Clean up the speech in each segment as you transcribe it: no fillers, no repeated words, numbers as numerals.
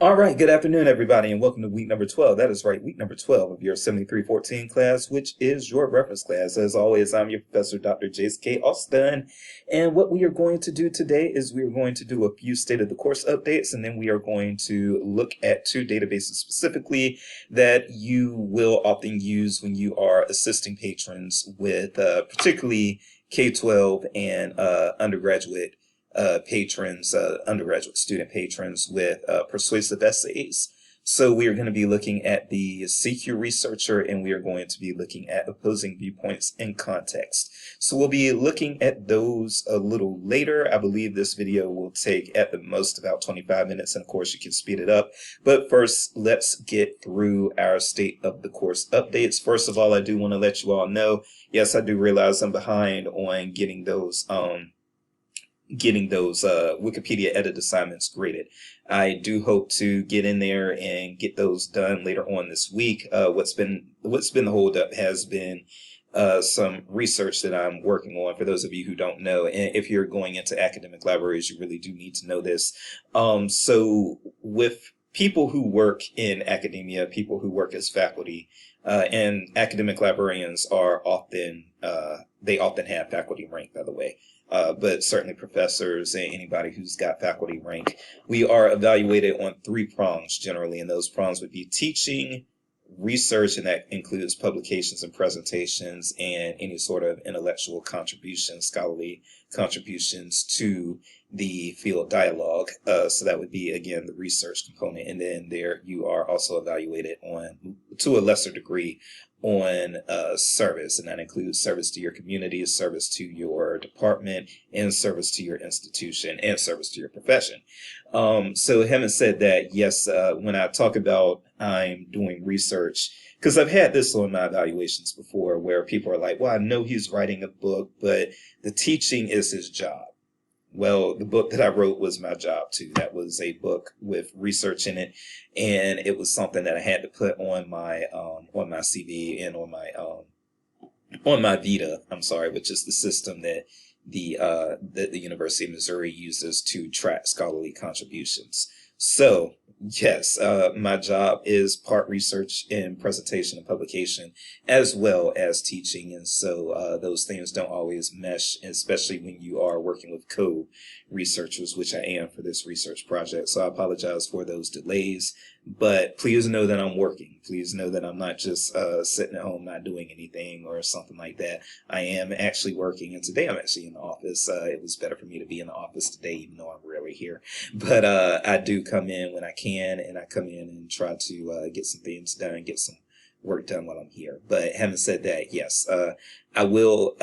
All right, good afternoon, everybody, and welcome to week number 12. That is right, week number 12 of your 7314 class, which is your reference class. As always, I'm your professor, Dr. Jace K. Austin. And what we are going to do today is we are going to do a few state of the course updates, and then we are going to look at two databases specifically that you will often use when you are assisting patrons with particularly K-12 and undergraduate patrons, undergraduate student patrons with persuasive essays. So we are going to be looking at the CQ Researcher, and we are going to be looking at opposing viewpoints in context. So we'll be looking at those a little later. I believe this video will take at the most about 25 minutes, and of course you can speed it up. But first, let's get through our state of the course updates. First of all, I do want to let you all know, yes, I do realize I'm behind on getting those Wikipedia edit assignments graded. I do hope to get in there and get those done later on this week. What's been the holdup has been some research that I'm working on. For those of you who don't know, and if you're going into academic libraries, you really do need to know this. So with people who work in academia, people who work as faculty, and academic librarians are often, they often have faculty rank, by the way. But certainly professors and anybody who's got faculty rank, we are evaluated on three prongs generally, and those prongs would be teaching, research, and that includes publications and presentations and any sort of intellectual contributions, scholarly contributions to the field dialogue. So that would be, again, the research component. And then there you are also evaluated on, to a lesser degree, on service, and that includes service to your community, service to your department, and service to your institution, and service to your profession. So having said that, yes, when I talk about I'm doing research, because I've had this on my evaluations before where people are like, well, I know he's writing a book, but the teaching is his job. Well, the book that I wrote was my job too. That was a book with research in it, and it was something that I had to put on my CV and on my Vita. I'm sorry, which is the system that the University of Missouri uses to track scholarly contributions. So yes, my job is part research and presentation and publication, as well as teaching. And so those things don't always mesh, especially when you are working with co-researchers, which I am for this research project. So I apologize for those delays, but please know that I'm working. Please know that I'm not just sitting at home not doing anything or something like that. I am actually working, and today I'm actually in the office. It was better for me to be in the office today, even though I'm rarely here. But I do come in when I can, and I come in and try to get some things done, get some work done while I'm here. But having said that, yes, I will.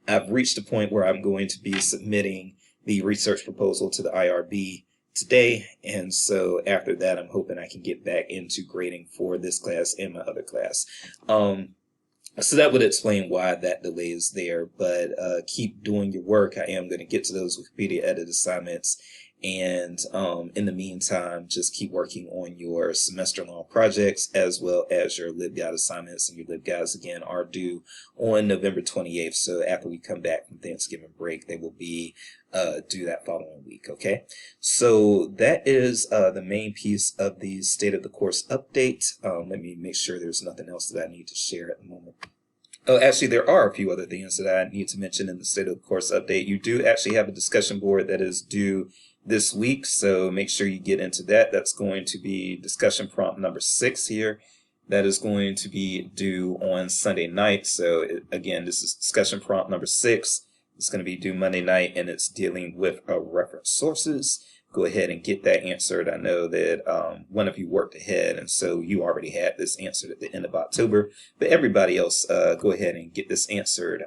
I've reached a point where I'm going to be submitting the research proposal to the IRB today, and so after that, I'm hoping I can get back into grading for this class and my other class. So that would explain why that delay is there, but keep doing your work. I am going to get to those Wikipedia edit assignments. And in the meantime, just keep working on your semester-long projects as well as your LibGuide assignments. And your LibGuides, again, are due on November 28th. So after we come back from Thanksgiving break, they will be due that following week, okay? So that is the main piece of the state of the course update. Let me make sure there's nothing else that I need to share at the moment. Oh, actually, there are a few other things that I need to mention in the state of the course update. You do actually have a discussion board that is due this week, so make sure you get into that. That's going to be discussion prompt number 6 here. That is going to be due on Sunday night. So again, this is discussion prompt number 6. It's going to be due Monday night, and it's dealing with reference sources. Go ahead and get that answered. I know that one of you worked ahead, and so you already had this answered at the end of October. But everybody else, go ahead and get this answered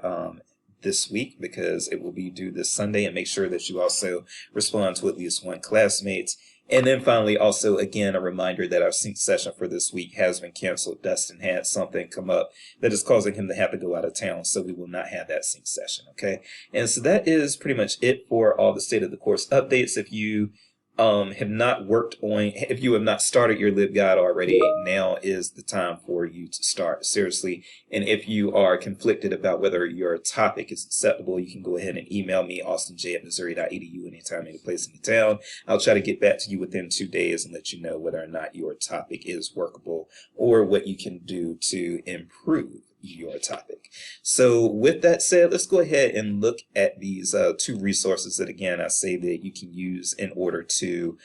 this week, because it will be due this Sunday. And make sure that you also respond to at least one classmate. And then finally, also, again, a reminder that our sync session for this week has been canceled. Dustin had something come up that is causing him to have to go out of town, so we will not have that sync session, okay? And so that is pretty much it for all the state of the course updates. If you have not worked on, if you have not started your LibGuide already, now is the time for you to start seriously. And if you are conflicted about whether your topic is acceptable, you can go ahead and email me, austinj@missouri.edu, anytime, any place in the town. I'll try to get back to you within 2 days and let you know whether or not your topic is workable or what you can do to improve your topic. So with that said, let's go ahead and look at these two resources that, again, I say that you can use in order to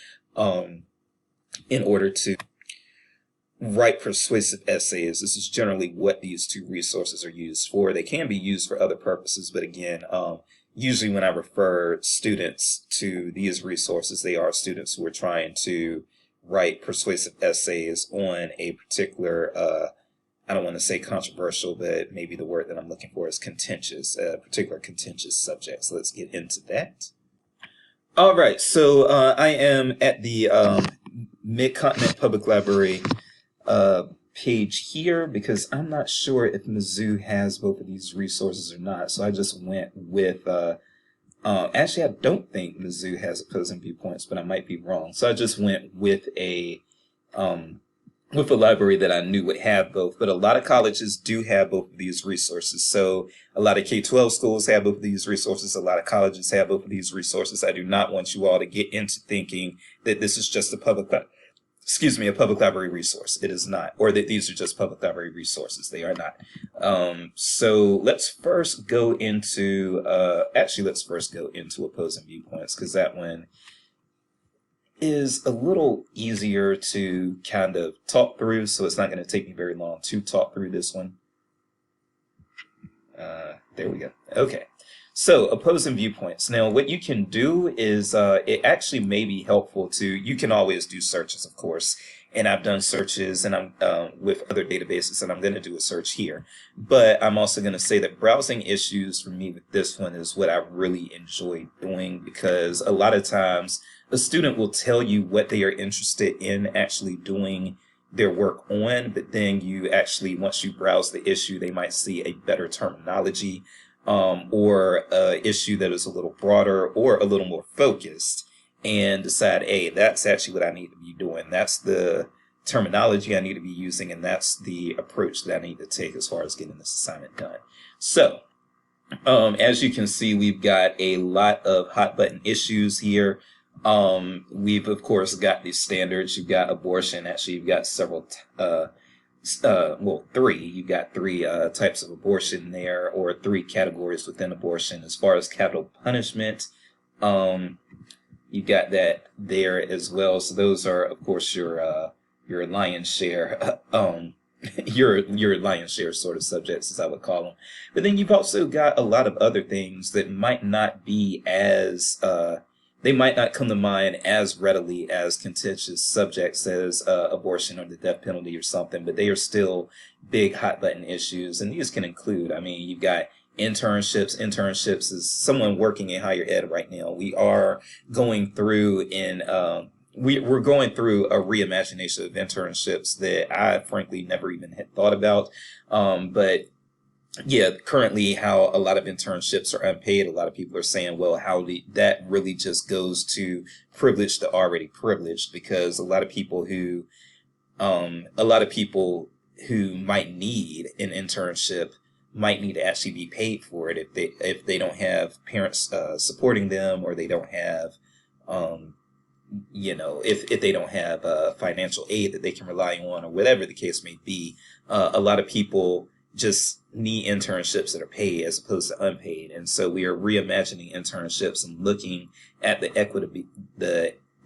write persuasive essays. This is generally what these two resources are used for. They can be used for other purposes, but again, usually when I refer students to these resources, they are students who are trying to write persuasive essays on a particular I don't want to say controversial, but maybe the word that I'm looking for is contentious, a particular contentious subject. So let's get into that. All right, so I am at the Mid-Continent Public Library page here because I'm not sure if Mizzou has both of these resources or not. So I just went with, actually, I don't think Mizzou has opposing viewpoints, but I might be wrong. So I just went with a library that I knew would have both, but a lot of colleges do have both of these resources. So a lot of K-12 schools have both of these resources. A lot of colleges have both of these resources. I do not want you all to get into thinking that this is just a public library resource. It is not, or that these are just public library resources. They are not. So let's first go into, opposing viewpoints, because that one is a little easier to kind of talk through, so it's not going to take me very long to talk through this one. There we go. Okay. So opposing viewpoints. Now, what you can do is it actually may be helpful to, you can always do searches, of course, and I've done searches and I'm with other databases, and I'm going to do a search here. But I'm also going to say that browsing issues for me with this one is what I really enjoy doing, because a lot of times a student will tell you what they are interested in actually doing their work on, but then you actually, once you browse the issue, they might see a better terminology or an issue that is a little broader or a little more focused, and decide, hey, that's actually what I need to be doing. That's the terminology I need to be using, and that's the approach that I need to take as far as getting this assignment done. So as you can see, we've got a lot of hot button issues here. We've of course got these standards. You've got abortion. Actually, you've got several, three. You've got three types of abortion there, or three categories within abortion. As far as capital punishment, you got that there as well. So those are, of course, your lion's share, your lion's share sort of subjects, as I would call them. But then you've also got a lot of other things that might not be as they might not come to mind as readily as contentious subjects as abortion or the death penalty or something, but they are still big hot button issues. And these can include, I mean, you've got internships. Internships is someone working in higher ed right now. We are going through we're going through a reimagination of internships that I frankly never even had thought about. But yeah, currently how a lot of internships are unpaid. A lot of people are saying, well, that really just goes to privilege the already privileged, because a lot of people who might need an internship might need to actually be paid for it if they don't have parents supporting them, or they don't have if they don't have financial aid that they can rely on, or whatever the case may be. A lot of people just need internships that are paid as opposed to unpaid, and so we are reimagining internships and looking at the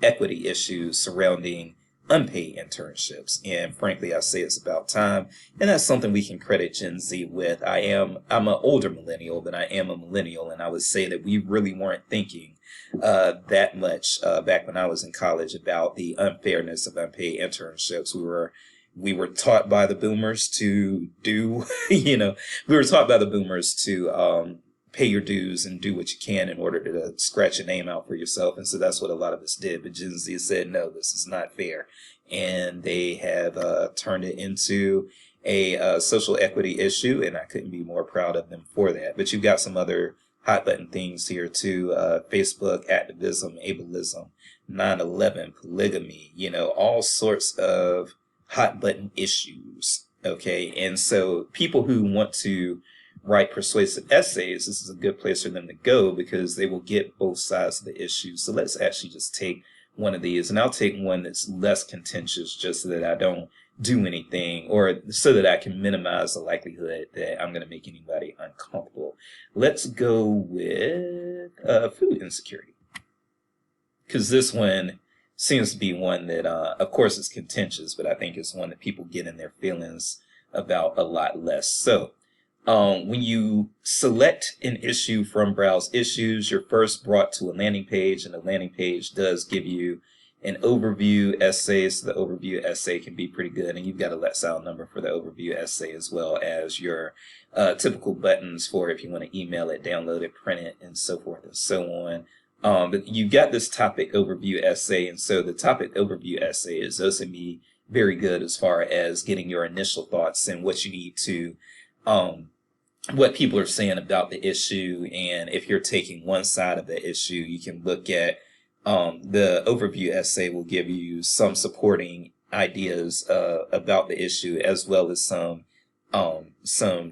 equity issues surrounding unpaid internships. And frankly, I say it's about time, and that's something we can credit Gen Z with. I'm an older millennial, but I am a millennial, and I would say that we really weren't thinking that much back when I was in college about the unfairness of unpaid internships. We were taught by the boomers to do, we were taught by the boomers to pay your dues and do what you can in order to scratch your name out for yourself. And so that's what a lot of us did. But Gen Z said, no, this is not fair. And they have turned it into a social equity issue, and I couldn't be more proud of them for that. But you've got some other hot button things here too: Facebook, activism, ableism. 9/11, polygamy, all sorts of hot button issues. Okay. And so people who want to write persuasive essays, this is a good place for them to go because they will get both sides of the issue. So let's actually just take one of these, and I'll take one that's less contentious just so that I don't do anything, or so that I can minimize the likelihood that I'm going to make anybody uncomfortable. Let's go with food insecurity, because this one seems to be one that, of course, is contentious, but I think it's one that people get in their feelings about a lot less. So when you select an issue from Browse Issues, you're first brought to a landing page, and the landing page does give you an overview essay. So the overview essay can be pretty good, and you've got a let Sal number for the overview essay, as well as your typical buttons for if you want to email it, download it, print it, and so forth and so on. But you've got this topic overview essay, and so the topic overview essay is also be very good as far as getting your initial thoughts and what you need to what people are saying about the issue. And if you're taking one side of the issue, you can look at the overview essay will give you some supporting ideas about the issue, as well as some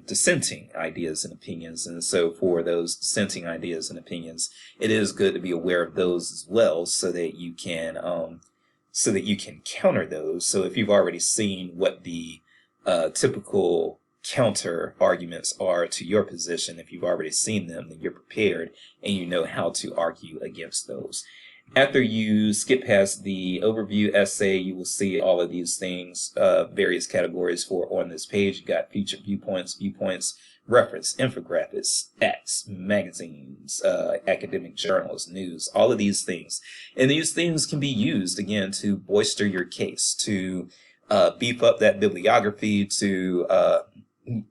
dissenting ideas and opinions. And so for those dissenting ideas and opinions, it is good to be aware of those as well, so that you can counter those. So if you've already seen what the typical counter arguments are to your position, if you've already seen them, then you're prepared and you know how to argue against those. After you skip past the overview essay, you will see all of these things, various categories for on this page. You got featured viewpoints, reference, infographics, stats, magazines, academic journals, news, all of these things. And these things can be used, again, to bolster your case, to beef up that bibliography, to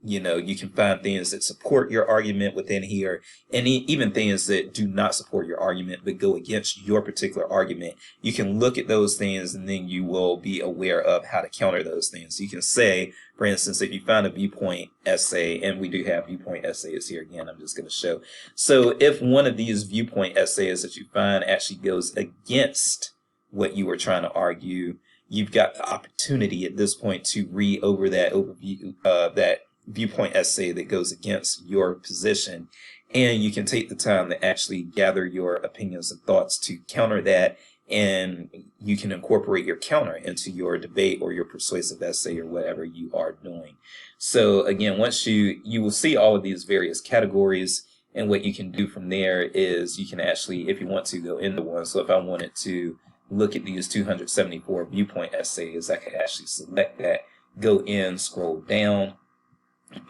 you can find things that support your argument within here, and even things that do not support your argument but go against your particular argument. You can look at those things, and then you will be aware of how to counter those things. You can say, for instance, if you find a viewpoint essay, and we do have viewpoint essays here again, I'm just going to show. So if one of these viewpoint essays that you find actually goes against what you were trying to argue, you've got the opportunity at this point to read over that overview, that viewpoint essay that goes against your position, and you can take the time to actually gather your opinions and thoughts to counter that, and you can incorporate your counter into your debate or your persuasive essay or whatever you are doing. So again, once you will see all of these various categories, and what you can do from there is you can actually, if you want to, go into one. So if I wanted to look at these 274 viewpoint essays, I could actually select that, go in, scroll down,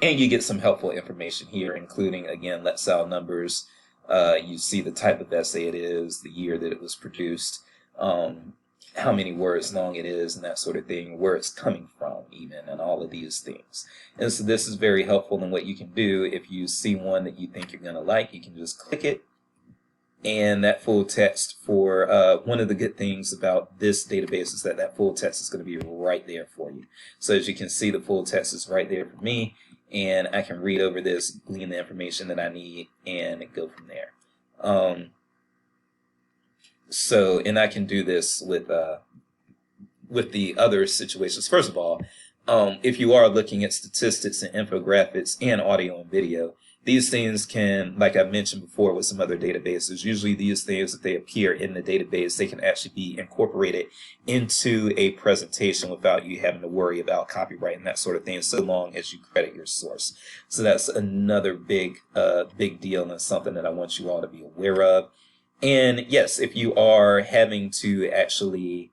and you get some helpful information here, including, again, let Sal numbers. You see the type of essay it is, the year that it was produced, how many words long it is, and that sort of thing, where it's coming from even, and all of these things. And so this is very helpful. And what you can do, if you see one that you think you're going to like, you can just click it, and that full text for one of the good things about this database is that that full text is going to be right there for you. So as you can see, the full text is right there for me, and I can read over this, glean the information that I need, and go from there. And I can do this with the other situations. First of all, if you are looking at statistics and infographics and audio and video, these things can, like I mentioned before with some other databases, usually these things, if they appear in the database, they can actually be incorporated into a presentation without you having to worry about copyright and that sort of thing, so long as you credit your source. So that's another big deal, and something that I want you all to be aware of. And yes, if you are having to actually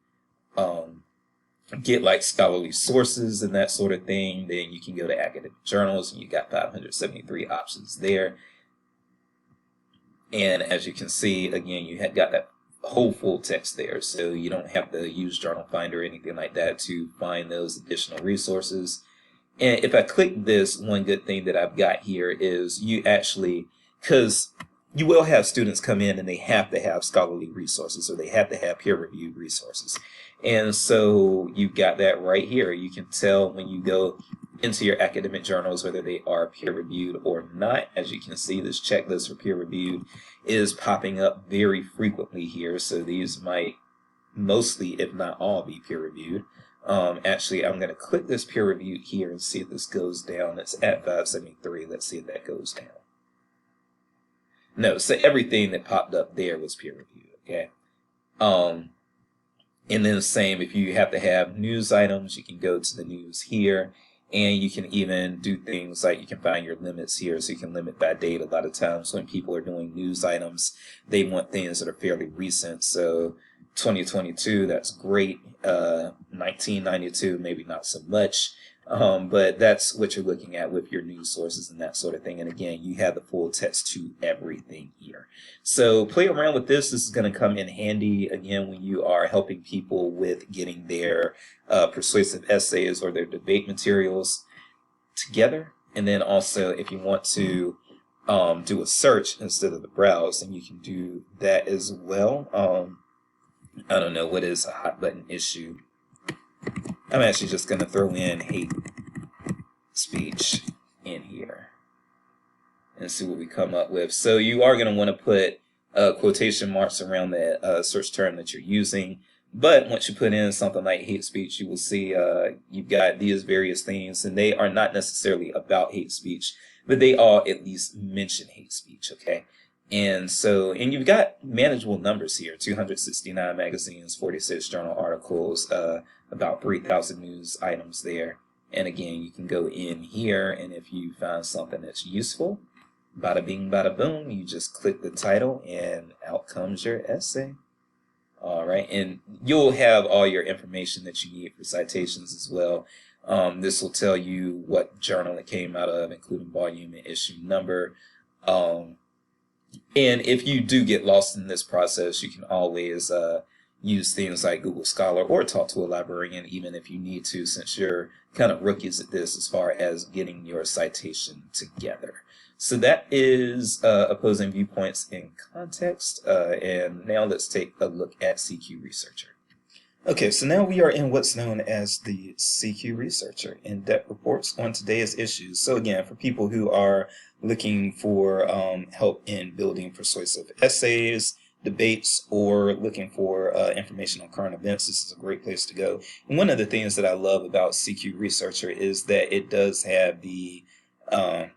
get like scholarly sources and that sort of thing, then you can go to academic journals, and you got 573 options there. And as you can see, again, you have got that whole full text there, so you don't have to use Journal Finder or anything like that to find those additional resources. And if I click this, one good thing that I've got here is you actually, because you will have students come in and they have to have scholarly resources, or they have to have peer-reviewed resources. And so you've got that right here. You can tell when you go into your academic journals whether they are peer-reviewed or not. As you can see, this checklist for peer-reviewed is popping up very frequently here. So these might mostly, if not all, be peer reviewed. Actually, I'm going to click this peer reviewed here and see if this goes down. It's at 573. Let's see if that goes down. No, so everything that popped up there was peer reviewed. Okay. And then same, if you have to have news items, you can go to the news here, and you can even do things like you can find your limits here, so you can limit by date. A lot of times when people are doing news items, they want things that are fairly recent. So 2022, that's great. 1992, maybe not so much. But that's what you're looking at with your news sources and that sort of thing. And again, you have the full text to everything here. So play around with this. This is going to come in handy, again, when you are helping people with getting their persuasive essays or their debate materials together. And then also, if you want to do a search instead of the browse, and you can do that as well. I don't know, what is a hot button issue? I'm actually just going to throw in hate speech in here and see what we come up with. So you are going to want to put quotation marks around that search term that you're using. But once you put in something like hate speech, you will see you've got these various things, and they are not necessarily about hate speech, but they all at least mention hate speech, okay? And so, and you've got manageable numbers here, 269 magazines, 46 journal articles, about 3,000 news items there. And again, you can go in here, and if you find something that's useful, bada bing, bada boom, you just click the title, and out comes your essay. All right, and you'll have all your information that you need for citations as well. This will tell you what journal it came out of, including volume and issue number. And if you do get lost in this process, you can always use things like Google Scholar or talk to a librarian, even if you need to, since you're kind of rookies at this as far as getting your citation together. So that is opposing viewpoints in context. And now let's take a look at CQ Researcher. Okay, so now we are in what's known as the CQ Researcher, in-depth reports on today's issues. So again, for people who are looking for help in building persuasive essays, debates, or looking for information on current events, this is a great place to go. And one of the things that I love about CQ Researcher is that it does have the, I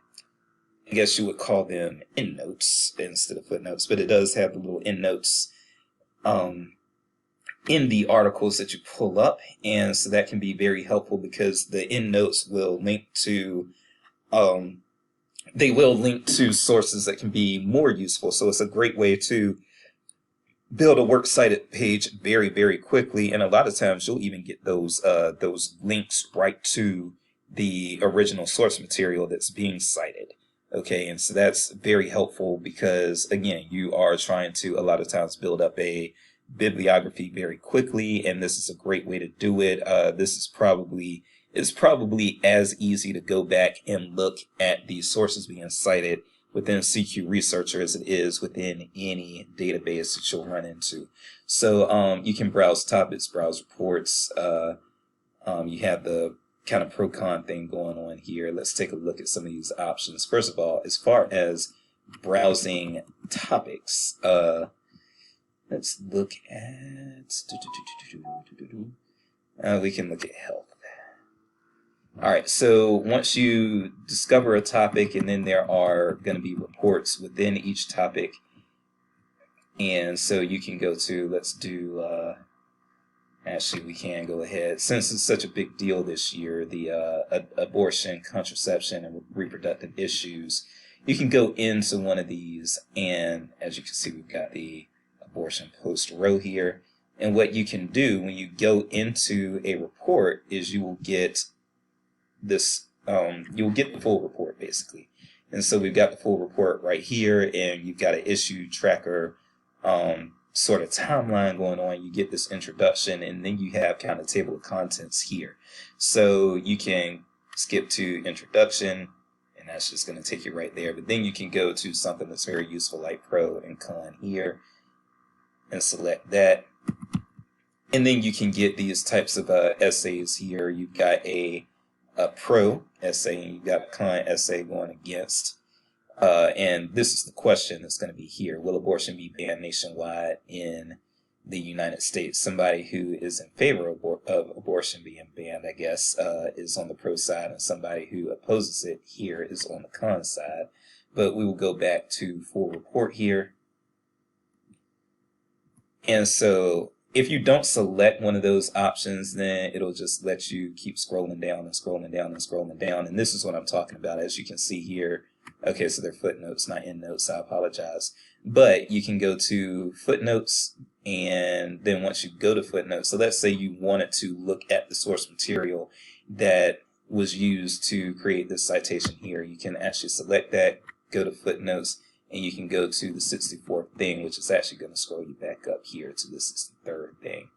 guess you would call them endnotes instead of footnotes, but it does have the little endnotes in the articles that you pull up, and so that can be very helpful because the endnotes will link to sources that can be more useful. So it's a great way to build a works cited page very, very quickly, and a lot of times you'll even get those links right to the original source material that's being cited. Okay, and so that's very helpful because again, you are trying to a lot of times build up a bibliography very quickly, and this is a great way to do it. This is probably as easy to go back and look at the sources being cited within CQ Researcher as it is within any database that you'll run into. So you can browse topics, browse reports. You have the kind of pro-con thing going on here. Let's take a look at some of these options. First of all, as far as browsing topics, let's look at, we can look at health. All right, so once you discover a topic, and then there are going to be reports within each topic, and so you can go to, let's do, actually we can go ahead, since it's such a big deal this year, the abortion, contraception, and reproductive issues, you can go into one of these, and as you can see, we've got the abortion post row here, and what you can do when you go into a report is you will get this, you'll get the full report basically. And so we've got the full report right here, and you've got an issue tracker sort of timeline going on. You get this introduction, and then you have kind of table of contents here. So you can skip to introduction, and that's just going to take you right there. But then you can go to something that's very useful like pro and con here, and select that. And then you can get these types of essays here. You've got a pro essay, and you've got a con essay going against. And this is the question that's going to be here. Will abortion be banned nationwide in the United States. Somebody who is in favor of abortion being banned, I guess, is on the pro side, and somebody who opposes it here is on the con side. But we will go back to full report here. And so if you don't select one of those options, then it'll just let you keep scrolling down and scrolling down and scrolling down. And this is what I'm talking about, as you can see here. Okay, so they're footnotes, not endnotes. I apologize. But you can go to footnotes, and then once you go to footnotes, so let's say you wanted to look at the source material that was used to create this citation here. You can actually select that, go to footnotes, and you can go to the 64th thing, which is actually going to scroll you back up here to the 63rd thing.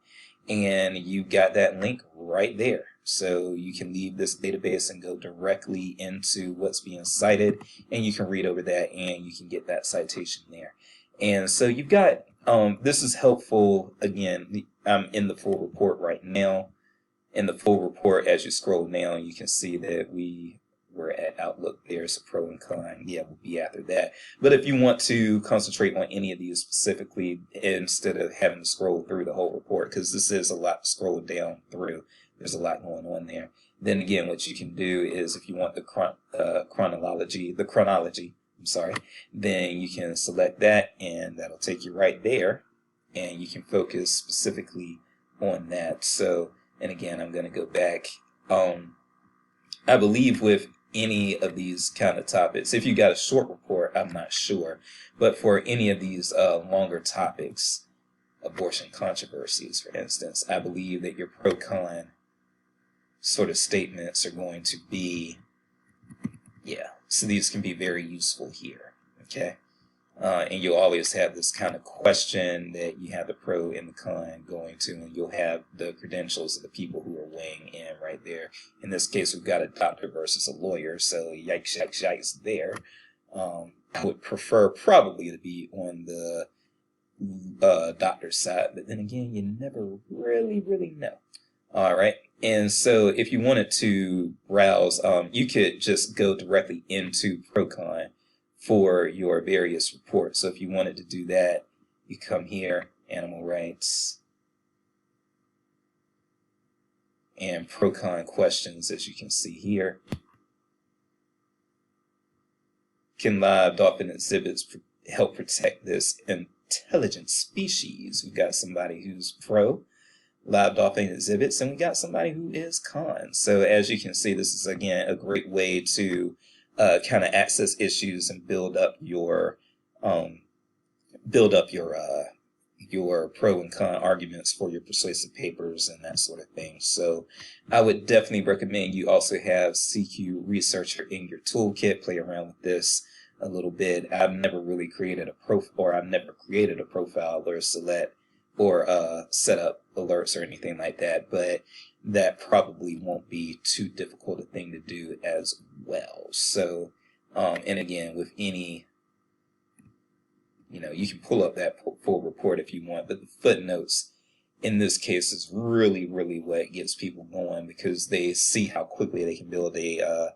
And you got that link right there. So you can leave this database and go directly into what's being cited, and you can read over that, and you can get that citation there. And so you've got, this is helpful. Again, I'm in the full report right now. In the full report, as you scroll down, you can see that we're at Outlook. There's a pro and con. Yeah, we'll be after that. But if you want to concentrate on any of these specifically, instead of having to scroll through the whole report, because this is a lot to scroll down through, there's a lot going on there. Then again, what you can do is, if you want the chronology, then you can select that, and that'll take you right there, and you can focus specifically on that. So, and again, I'm going to go back. I believe with any of these kind of topics, if you got a short report, I'm not sure, but for any of these longer topics, abortion controversies, for instance, I believe that your pro-con sort of statements are going to be, so these can be very useful here, okay? And you'll always have this kind of question that you have the pro and the con going to, and you'll have the credentials of the people who are weighing in right there. In this case, we've got a doctor versus a lawyer, so yikes, yikes, yikes there. I would prefer probably to be on the doctor's side, but then again, you never really know. All right, and so if you wanted to browse, you could just go directly into Procon for your various reports. So if you wanted to do that, you come here, animal rights, and Procon questions, as you can see here. Can live dolphin exhibits help protect this intelligent species? We've got somebody who's pro live dolphin exhibits, and we got somebody who is con. So as you can see, this is again a great way to kind of access issues and build up your pro and con arguments for your persuasive papers and that sort of thing. So I would definitely recommend you also have CQ Researcher in your toolkit. Play around with this a little bit. I've never really created a profile or select or set up alerts or anything like that, but that probably won't be too difficult a thing to do as well. So, and again, with any, you can pull up that full report if you want, but the footnotes in this case is really what gets people going, because they see how quickly they can build a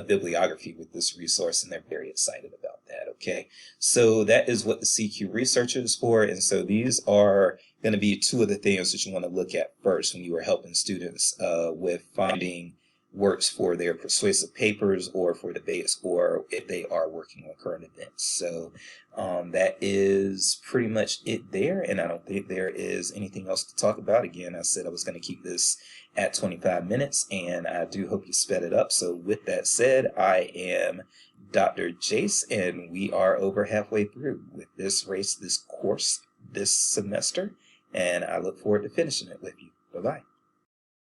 bibliography with this resource, and they're very excited about that. Okay, so that is what the CQ Researcher is for, and so these are going to be two of the things that you want to look at first when you are helping students with finding works for their persuasive papers or for debates, or if they are working on current events. So that is pretty much it there, and I don't think there is anything else to talk about. Again, I said I was going to keep this at 25 minutes, and I do hope you sped it up. So with that said, I am Dr. Jace, and we are over halfway through with this course, this semester, and I look forward to finishing it with you. Bye-bye.